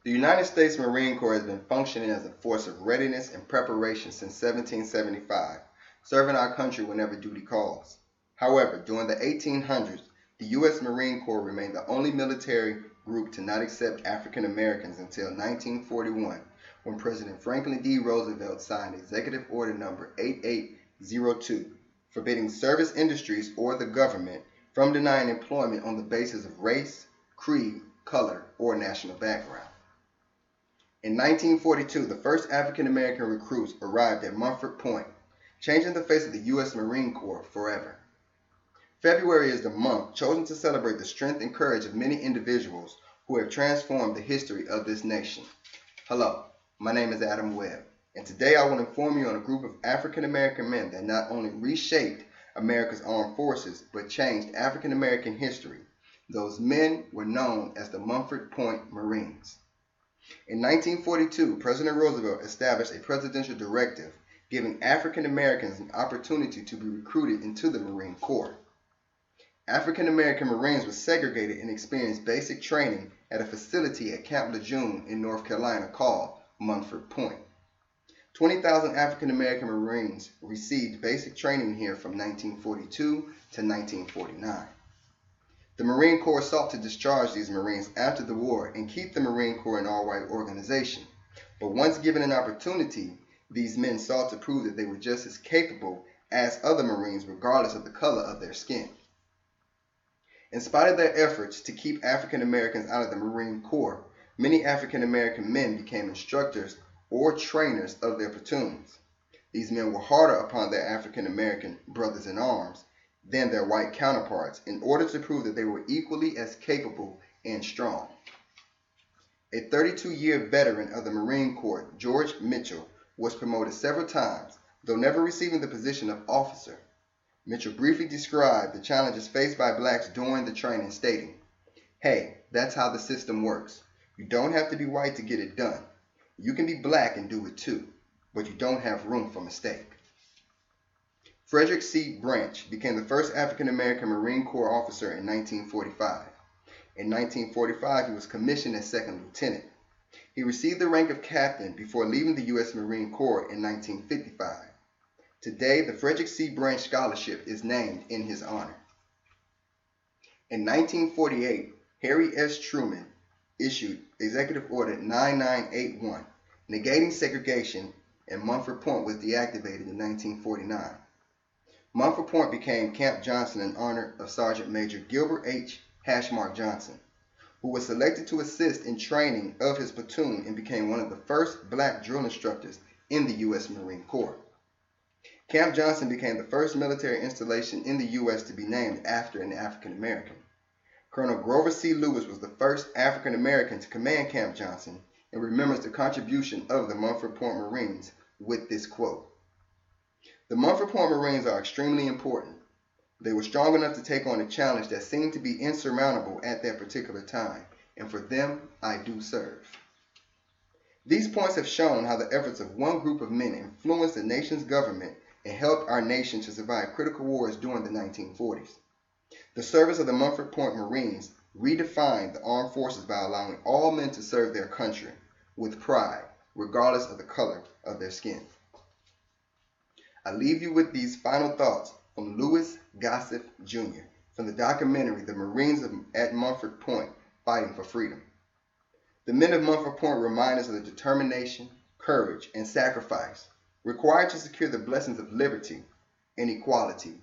The United States Marine Corps has been functioning as a force of readiness and preparation since 1775, serving our country whenever duty calls. However, during the 1800s, the U.S. Marine Corps remained the only military group to not accept African Americans until 1941, when President Franklin D. Roosevelt signed Executive Order Number 8802, forbidding service industries or the government from denying employment on the basis of race, creed, color, or national background. In 1942, the first African American recruits arrived at Montford Point, changing the face of the U.S. Marine Corps forever. February is the month chosen to celebrate the strength and courage of many individuals who have transformed the history of this nation. Hello, my name is Adam Webb, and today I will inform you on a group of African American men that not only reshaped America's armed forces, but changed African American history. Those men were known as the Montford Point Marines. In 1942, President Roosevelt established a presidential directive giving African Americans an opportunity to be recruited into the Marine Corps. African American Marines were segregated and experienced basic training at a facility at Camp Lejeune in North Carolina called Montford Point. 20,000 African American Marines received basic training here from 1942 to 1949. The Marine Corps sought to discharge these Marines after the war and keep the Marine Corps an all-white organization. But once given an opportunity, these men sought to prove that they were just as capable as other Marines regardless of the color of their skin. In spite of their efforts to keep African Americans out of the Marine Corps, many African American men became instructors or trainers of their platoons. These men were harder upon their African American brothers in arms than their white counterparts in order to prove that they were equally as capable and strong. A 32-year veteran of the Marine Corps, George Mitchell, was promoted several times, though never receiving the position of officer. Mitchell briefly described the challenges faced by blacks during the training, stating, "Hey, that's how the system works. You don't have to be white to get it done. You can be black and do it too, but you don't have room for mistake." Frederick C. Branch became the first African American Marine Corps officer in 1945. In 1945, he was commissioned as second lieutenant. He received the rank of captain before leaving the U.S. Marine Corps in 1955. Today, the Frederick C. Branch Scholarship is named in his honor. In 1948, Harry S. Truman issued Executive Order 9981, negating segregation, and Montford Point was deactivated in 1949. Montford Point became Camp Johnson in honor of Sergeant Major Gilbert H. Hashmark Johnson, who was selected to assist in training of his platoon and became one of the first black drill instructors in the U.S. Marine Corps. Camp Johnson became the first military installation in the U.S. to be named after an African American. Colonel Grover C. Lewis was the first African American to command Camp Johnson and remembers the contribution of the Montford Point Marines with this quote: "The Montford Point Marines are extremely important. They were strong enough to take on a challenge that seemed to be insurmountable at that particular time, and for them I do serve." These points have shown how the efforts of one group of men influenced the nation's government and helped our nation to survive critical wars during the 1940s. The service of the Montford Point Marines redefined the armed forces by allowing all men to serve their country with pride, regardless of the color of their skin. I leave you with these final thoughts from Louis Gossett Jr. from the documentary The Marines at Montford Point Fighting for Freedom. The men of Montford Point remind us of the determination, courage, and sacrifice required to secure the blessings of liberty and equality